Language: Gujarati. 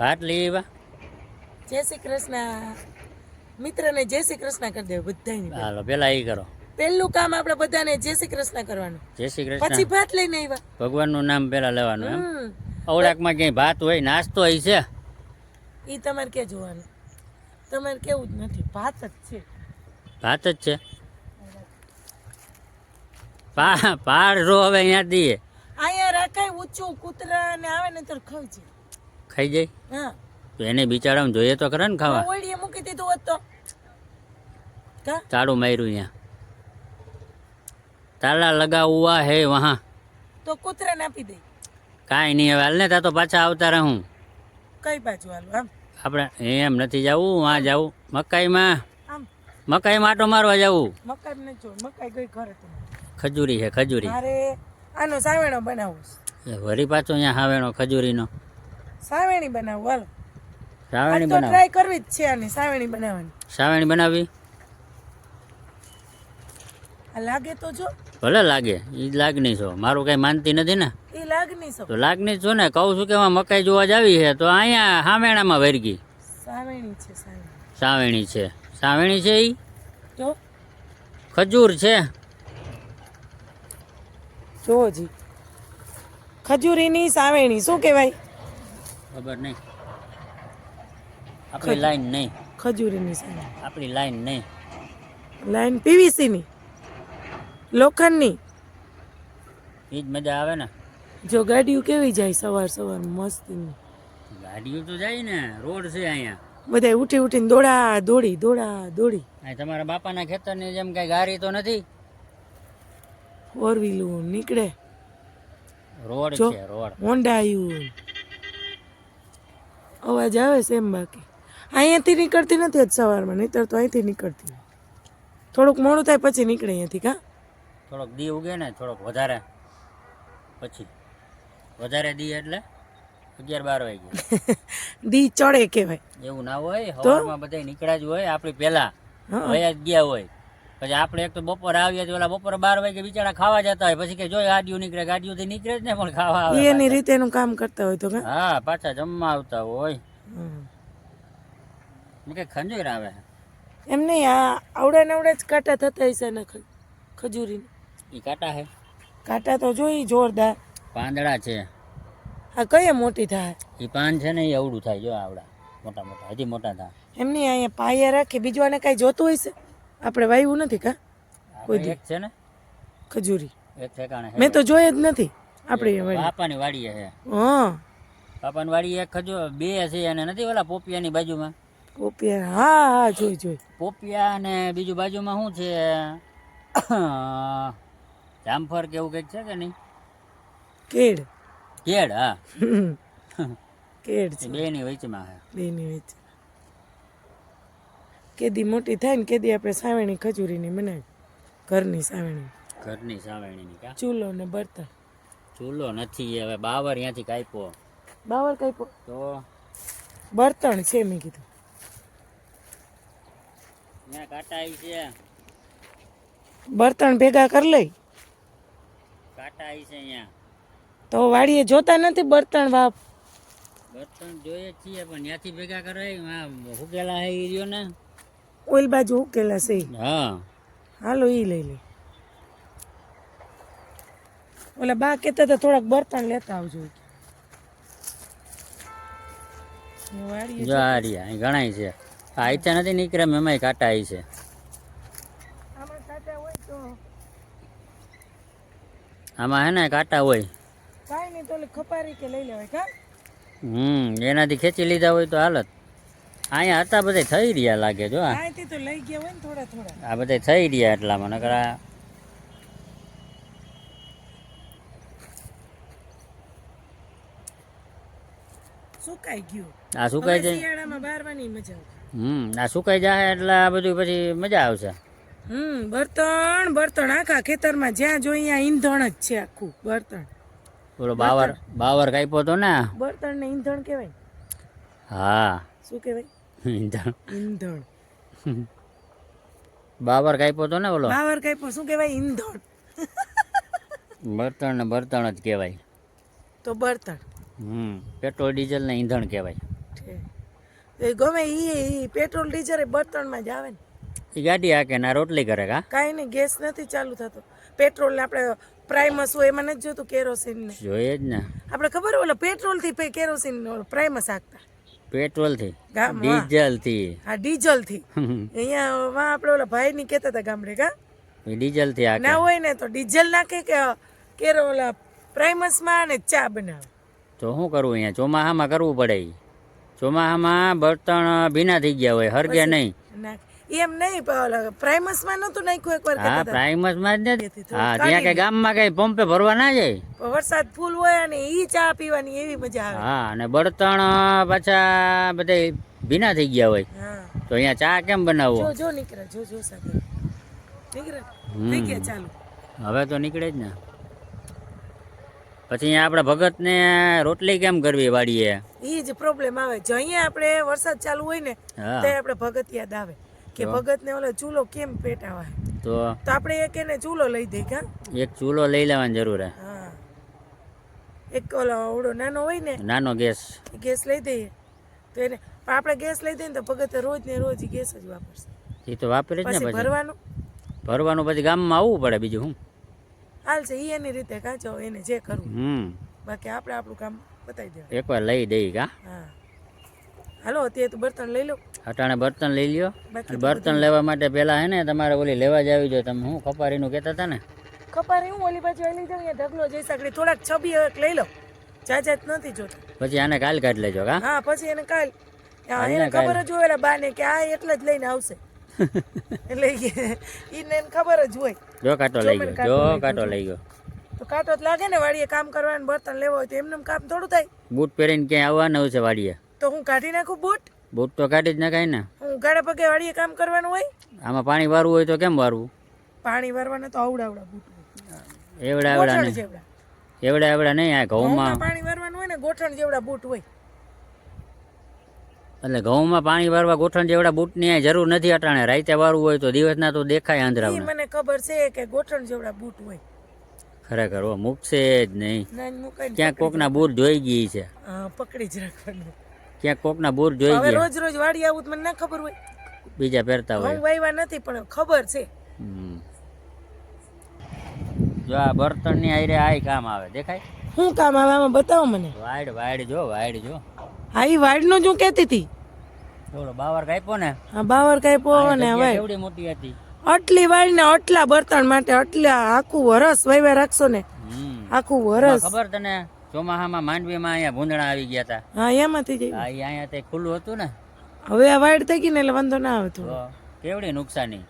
ભાત લઈ આવ્યા. જય શ્રી કૃષ્ણ. મિત્રને જય શ્રી કૃષ્ણ કરી દેવું બધાની. હાલો પેલા એ કરો. પહેલું કામ આપણે બધાને જય શ્રી કૃષ્ણ કરવાનું, જય શ્રી પછી કૃષ્ણ. ભાત લઈને આવ્યા. ભગવાનનું નામ પેલા લેવાનું એમ. હમ. અવડાકમાં ક્યાંય ભાત હોય, નાસ્તો હોય છે. ઈ તમારે ક્યાં જોવાનું, તમારે કેવું જ નથી, ભાત જ છે. ભાત જ છે. પાડ રો હવે અહીંયા દઈએ. અહીંયા રાખાય ઊંચું, કૂતરા ને આવે ને તો ખાઈ જાય. ખાઈ જાય હા, તો એને બિચારાને જોઈએ તો ખરા ને ખાવા. ઓળીએ મૂકી દીધું હોત તો કા તાળું માર્યું અહીંયા. તાલા લગા હુઆ હે વહાં. તો કૂતરાને આપી દે. કાંઈ નહીં હવે હાલ ને તા તો પાછા આવતા રહું. કઈ બાજુ હાલું? આમ આપણે એમ નથી જવું, વાં જવું મકાઈમાં. આમ મકાઈમાં આટો મારવા જવું. મકાઈ ને જો મકાઈ ગઈ ઘરે તો ખજૂરી છે ખજૂરી. મારે આનો સાવેણો બનાવવો છે. એ વળી પાછો અહીંયા હાવેણો ખજૂરીનો. સાવેણી બનાવવું હાલો. સાવેણી તો બનાવ. ટ્રાય કરવી જ છે આની સાવેણી બનાવવાની. સાવેણી બનાવી આ લાગે તો જો, ભલે લાગે. એ લાગણી છો, મારું કઈ માનતી નથી ને. એ લાગની છો. તો લાગણી છો ને. કહું છું કે એમાં મકાઈ જોવા જ આવી છે તો અહીંયા હામેણામાં વરગી. સાવેણી છે સાવેણી. સાવેણી છે. સાવેણી છે. એ જો ખજૂર છે. જો જી ખજૂરીની સાવેણી શું કહેવાય? ખબર નહીં. આપણી લાઈન નહીં. ખજૂરીની સાવેણી. આપણી લાઈન નહીં. લાઈન પીવીસી ની, લોખંડની. એ જ મજા આવે ને. જો ગાડીઓ કેવી જાય સવાર સવાર મસ્તીની. ગાડીઓ તો જાય ને. રોડ છે અહીંયા. બધા ઉઠી ઉઠીને દોડા દોડી દોડા દોડી. અહીં તમારા બાપાના ખેતરની જેમ કઈ ગાડી તો નથી. ફોર વ્હીલું નીકળે. રોડ જો. છે રોડ. હોન્ડા આવ્યું. અવાજ આવે છે એમ. બાકી અહીંયાથી નીકળતી નથી આજ સવારમાં, નહીતર તો અહીંથી નીકળતી. થોડુંક મોડું થાય પછી નીકળે અહીંયાથી. કા થોડોક દી ઉગે ને, થોડોક વધારે પછી વધારે દી એટલે 11-12 વાગે. દી ચડે કહેવાય. એવું ના હોય. સવારમાં બધા નીકળ્યા જ હોય. આપણી પહેલા વયા જ ગયા હોય. પછી આપણે એક તો બપોરે આવીએ તો ઓલા બપોરે 12 વાગે બિચારા ખાવા જતા હોય. પછી કે જો ગાડીઓ નીકળે, ગાડીઓથી નીકળે જ ને પણ ખાવા આવે. એની રીતે એનું કામ કરતા હોય તો કા. હા, પાછા જમવા આવતા હોય. હમ. કે ખંજોર આવે. એમ નહીં, આ આવડા ને આવડા જ કાંટા થતા હશે ને ખજૂરી. એ કાંટા હે. કાંટા તો જોઈ જોરદાર. પાંદડા છે. આ કઈ મોટી થાય? એ પાન છે ને એ અવડું થાય. જો આવડા મોટા મોટા, હજી મોટા થાય. એમ નહીં, અહીંયા પાયા રાખી બીજું આને કાંઈ જોતું હોય છે? આપણે વાવ્યું નથી કા કોઈ દી એક છે ને ખજૂરી? એક ઠેકાણે છે. મેં તો જોઈ જ નથી. આપણે બાપાની વાડીએ છે. હા, બાપાની વાડી એક ખજૂર બે છે અને નથી ઓલા પોપિયાની બાજુમાં. પોપિયા. હા હા, જોઈ જોઈ. પોપિયા અને બીજું બાજુમાં શું છે? જામફળ કે એવું કંઈક છે કે નહીં? કેડ. કેળ. હા, કેડ છે. બે ની વચમાં છે. બેની વચ્ચે. કેદી મોટી થાય ને કેદી આપણે સાવેણી ખજૂરીની બનાવી. ઘરની સાવેણી. ઘરની સાવેણીની કા. ચૂલો ને બર્તન. ચૂલો નથી હવે. બાવર ત્યાંથી કાપ્યો બાવર કઈ તો બર્તન છે મેં કીધું. ત્યાં કાંટા આવી છે. બર્તન ભેગા કરી લઈ કાંટા આવી છે અહીંયા. તો વાડીએ જોતા નથી બર્તન બાપ. બર્તન જોઈએ છીએ પણ ત્યાંથી ભેગા કરે. હુકેલા હે ઈ રહ્યો ને. ઓલ બાજુ ઉકેલા છે. હા, હાલો ઈ લઈ લે. ઓલા બા કહેતા હતા થોડાક બર્તન લેતા આવજો. વાડીએ જો આ રહ્યા અહીં ઘણાય છે. આ ઈચ્છા નથી નીકળે એમાંય કાંટા આવી છે. આમાં કાંટા હોય તો આમાં હે ને કાંટા હોય. કાંઈ નહીં તો ઓલી ખપારી કે લઈ લેવાય કા. એનાથી ખેંચી લીધા હોય તો હાલત. અહીંયા હતા બધા થઈ રહ્યા લાગે. જો અહીંથી તો લઈ ગયા હોય ને થોડા થોડા. આ બધા થઈ રહ્યા એટલામાં. નકર આ સુકાઈ ગયું. આ સુકાઈ જાય. શિયાળામાં બારવાની મજા આવે. આ સુકાઈ જાય એટલે આ બધું પછી મજા આવશે. બર્તન બર્તન આખા ખેતરમાં જ્યાં જોઈએ ત્યાં ઈંધણ જ છે. આખું બર્તન. બોલો બાવર કાપ્યો તો ને. બર્તન ને ઈંધણ કહેવાય. હા, શું કહેવાય? ઈંધણ. ઈંધણ. બાવર કાપ્યો તો ને બોલો. બાવર કાપ્યો શું કહેવાય? ઈંધણ. બર્તન ને બર્તન જ કહેવાય. તો બર્તન. પેટ્રોલ ડીઝલ ને ઈંધણ કહેવાય. એ ગમે ઈ પેટ્રોલ ડીઝલ બર્તનમાં જ આવે ને. એ ગાડી હાકે ના રોટલી કરે કા કાંઈ નહીં, ગેસ નથી ચાલુ થતો. પેટ્રોલ ને આપણે પ્રાઇમસ હોય એમાં નથી જોતું કેરોસીન ને. જોઈએ જ ને આપણે ખબર ઓલા પેટ્રોલ થી કેરોસીન પ્રાઇમસ હાકતા પેટ્રોલ થી ગામમાં. ડીઝલ થી હા ડીઝલ થી. અહીંયા વા આપણે ઓલા ભાઈ ની કહેતા હતા ગામડે કા ડીઝલ થી હાકે ના હોય ને તો ડીઝલ નાખે કે કેરો ઓલા પ્રાઇમસ માં ને ચા બનાવે. તો શું કરવું અહીંયા ચોમાસામાં કરવું પડે ઈ. ચોમાસામાં બર્તન ભીના થઈ ગયા હોય હરગ્યા નહીં. નાખે એમ નહીં પ્રાઇમસ માં નતું નાખ્યું એકવાર હા કહેતા હતા. પ્રાઇમસ માં જ નથી. તો હા ત્યાં કઈ ગામમાં કઈ પંપે ભરવા ના જાય. વરસાદ ફૂલ હોય અને ઈ ચા પીવાની એવી મજા આવે. હા અને બળતણ પાછા બધા ભીના થઈ ગયા હોય હા તો અહીંયા ચા કેમ બનાવવો. જો નીકળે જો સાથે નીકળે થઈ ગયા ચાલુ. હવે તો નીકળે જ ને. પછી અહીંયા આપણા ભગતને રોટલી કેમ કરવી વાડીએ. ઈ જ પ્રોબ્લેમ આવે. જો અહીંયા આપણે વરસાદ ચાલુ હોય ને હા તો આપણે ભગત યાદ આવે કે ભગત ને ઓલો ચૂલો કેમ પેટાવા. તો તો આપણે એક એને ચૂલો લઈ દઈ કા. એક ચૂલો લઈ લેવાની જરૂર હે. હા એક ઓલો ઓડો નાનો હોય ને નાનો ગેસ. ગેસ લઈ દઈએ તો એને પણ આપણે ગેસ લઈ દઈએ ને તો ભગત રોજ ને રોજ ઈ ગેસ જ વાપરશે. એ તો વાપરે જ ને પછી પછી ભરવાનું ભરવાનું પછી ગામમાં આવવું પડે બીજું શું. હાલશે ઈ એની રીતે કાચો એને જે કરવું. બાકી આપણે આપણું કામ બતાવી દેવાનું. એકવાર લઈ દઈ કા. હા હાલો અત્યારે તો બર્તન લઈ લો. અટાણે બર્તન લઈ લ્યો. બાકી બર્તન લેવા માટે પેલા હે ને તમારે ઓલી લેવા જ આવી જોઈએ. તમે શું ખપારીનું કહેતા હતા ને. ખપારી હું ઓલી બાજુ લઈ જાઉં ઢગલો જઈ સાકડી થોડાક છબી એક લઈ લો. જાત નથી જોતા. પછી આને કાલ કાઢી લેજો કા. હા પછી એને કાલ એને ખબર જ હોય ઓલા બાને કે આ એટલે જ લઈને આવશે. એટલે એને ખબર જ હોય. જો કાંટો લઈ ગયો જો કાંટો લઈ ગયો. તો કાંટો જ લાગે ને વાડીએ કામ કરવાનું બર્તન લેવો હોય તો એમને કામ થોડું થાય. બૂટ પહેરીને ક્યાંય આવવાનું છે વાડીએ. તો હું કાઢી નાખું બૂટ. બૂટ તો કાઢી જ નખાય ને. હું ગાડા પગે વાડીએ કામ કરવાનું હોય. આમાં પાણી વારવું હોય તો કેમ વારવું. પાણી વારવાના તો આવડા બૂટ હોય. એવડા એવડા ગોઠણ નહીં. જેવડા. એવડા એવડા નહીં. આ ઘઉંમાં પાણી વારવાનું હોય ને ગોઠણ જેવડા બૂટ હોય. એટલે ઘઉંમાં પાણી વારવા ગોઠણ જેવડા બૂટની આ જરૂર નથી અટાણે. રાતે વારવું હોય તો દિવસના તો દેખાય ઈ આંધળાવને. મને ખબર છે કે ગોઠણ જેવડા બૂટ હોય. ખરેખર હો મૂકશે જ નહીં. ના મુકાઈને ક્યાંક કોકના બૂટ જોઈ ગઈ છે. હા પકડી જ રાખવાનું. ક્યાંક કોકના બૂટ જોઈ હવે ગયા. રોજ રોજ વાડી આવું તો મને ના ખબર હોય. બીજા પહેરતા હોય. હું વાયવા નથી પણ ખબર છે. જો આ બર્તનની આયરે આય કામ આવે દેખાય. શું કામ આવે આમાં બતાવો મને. વાડ જો વાડ જો. હા ઈ વાડનું જ હું કહેતી હતી. થોડો બાવર કાપ્યો ને. હા બાવર કાપ્યો ને હવે કેવડી મોટી હતી. આટલી વાડ ને આટલા બર્તન માટે આટલા આખું વરસ વાયવા રાખશો ને આખું વરસ. ખબર તને ચોમાસામાં માંડવીમાં અહીંયા ભૂંદણા આવી ગયા હતા. હા એમાંથી જ અહીંયા તે ખુલ્લું હતું ને. હવે આ વાડ થઈ ગઈ ને એટલે વાંધો ના આવે થોડો. કેવડી નુકસાની.